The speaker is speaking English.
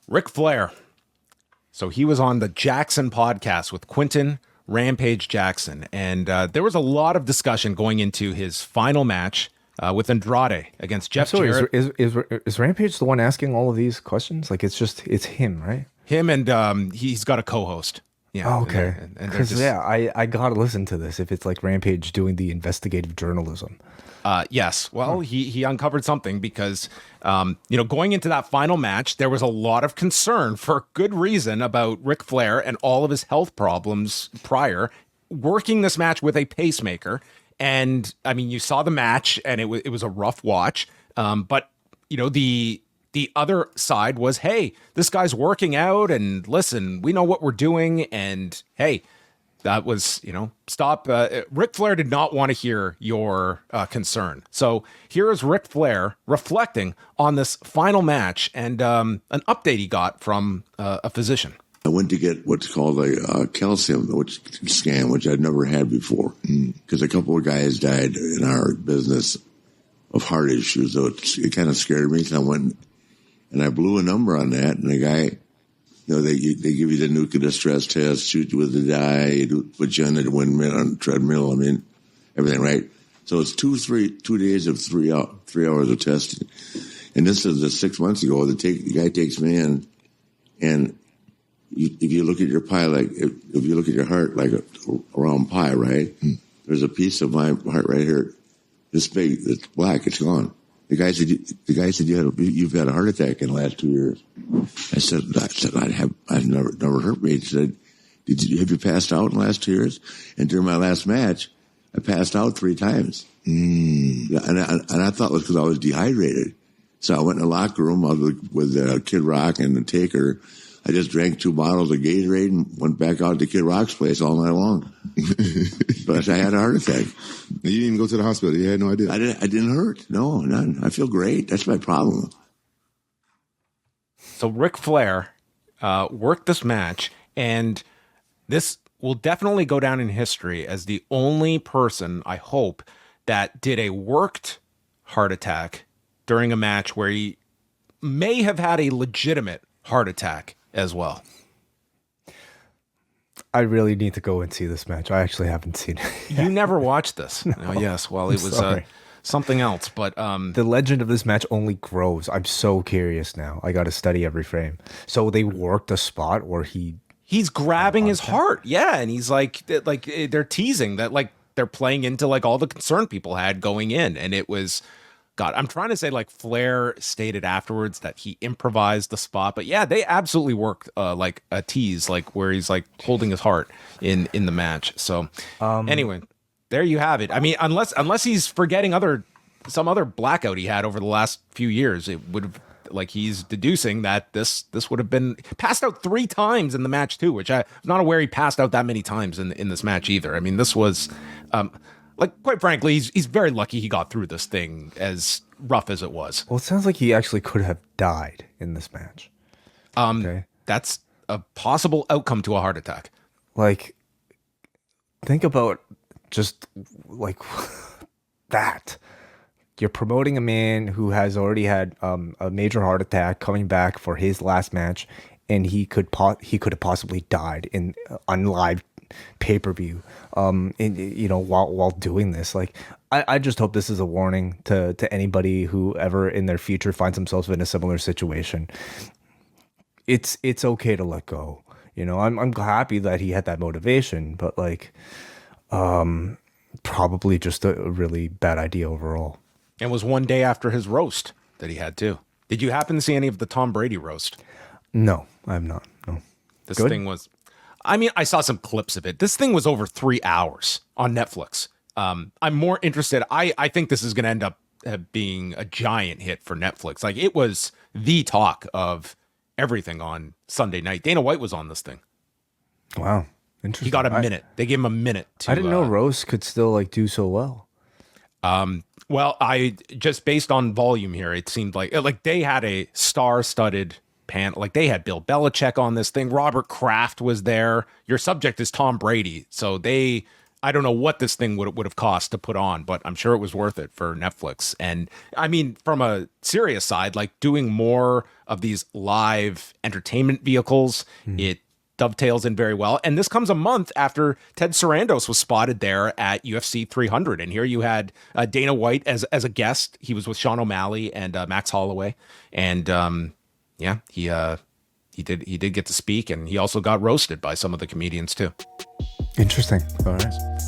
Ric Flair. So he was on the Jackson podcast with Quentin Rampage Jackson. And there was a lot of discussion going into his final match with Andrade against Jeff Jarrett. Is Rampage the one asking all of these questions? Like, it's him, right? Him and he's got a co-host. Yeah. Oh, okay. Because I gotta listen to this if it's like Rampage doing the investigative journalism. Yes. Well, he uncovered something because, going into that final match, there was a lot of concern for good reason about Ric Flair and all of his health problems prior, working this match with a pacemaker. And I mean, you saw the match and it was a rough watch. But the other side was, hey, this guy's working out and listen, we know what we're doing. And hey, that was, stop. Ric Flair did not want to hear your concern. So here is Ric Flair reflecting on this final match and an update he got from a physician. I went to get what's called a calcium scan, which I'd never had before, because a couple of guys died in our business of heart issues. So it kind of scared me. So I went and I blew a number on that, and the guy, they give you the nuclear stress test, shoot you with the dye, put you on the windmill, on the treadmill. I mean, everything, right? So it's 2 days of 3 hours of testing. And this is 6 months ago. The guy takes me in, and if you look at your pie, like if you look at your heart like a round pie, right? There's a piece of my heart right here, this big, it's black, it's gone. The guy said you've had a heart attack in the last 2 years. I said I've never hurt me. He said, have you passed out in the last 2 years? And during my last match, I passed out 3 times. Yeah, and I thought it was because I was dehydrated. So I went in the locker room with Kid Rock and the Taker. I just drank 2 bottles of Gatorade and went back out to Kid Rock's place all night long. But I had a heart attack. You didn't even go to the hospital. You had no idea. I didn't hurt. No, none. I feel great. That's my problem. So Ric Flair worked this match, and this will definitely go down in history as the only person, I hope, that did a worked heart attack during a match where he may have had a legitimate heart attack as well. I really need to go and see this match. I actually haven't seen it. You never watched this? No. Oh, yes. Well, it was something else, but the legend of this match only grows. I'm so curious now. I got to study every frame. So they worked a spot where he's grabbing his heart. Yeah, and he's like they're teasing that, like they're playing into like all the concern people had going in, and it was. God, I'm trying to say like Flair stated afterwards that he improvised the spot, but yeah, they absolutely worked like a tease, like where he's like holding his heart in the match. So anyway, there you have it. I mean, unless he's forgetting some other blackout he had over the last few years, it would have like he's deducing that this would have been passed out 3 times in the match too, which I'm not aware he passed out that many times in this match either. I mean, this was. Like, quite frankly, he's very lucky he got through this thing as rough as it was. Well, it sounds like he actually could have died in this match. Okay. That's a possible outcome to a heart attack. Like, think about just like that. You're promoting a man who has already had a major heart attack coming back for his last match, and he could have possibly died on live pay-per-view while doing this. Like I just hope this is a warning to anybody who ever in their future finds themselves in a similar situation. It's okay to let go. I'm happy that he had that motivation, but like probably just a really bad idea overall. And was one day after his roast that he had too. Did you happen to see any of the Tom Brady roast? No, I have not. No. This thing was I mean, I saw some clips of it. This thing was over 3 hours on Netflix. I'm more interested. I think this is going to end up being a giant hit for Netflix. Like, it was the talk of everything on Sunday night. Dana White was on this thing. Wow. Interesting. He got a minute. They gave him a minute to. I didn't know roast could still like do so well. Well, I just based on volume here, it seemed like they had a star-studded panel. Like, they had Bill Belichick on this thing. Robert Kraft was there. Your subject is Tom Brady. So they I don't know what this thing would have cost to put on, but I'm sure it was worth it for Netflix. And I mean, from a serious side, like doing more of these live entertainment vehicles, it dovetails in very well. And this comes a month after Ted Sarandos was spotted there at UFC 300. And here you had Dana White as a guest. He was with Sean O'Malley and Max Holloway. And yeah, he did get to speak, and he also got roasted by some of the comedians too. Interesting. All right.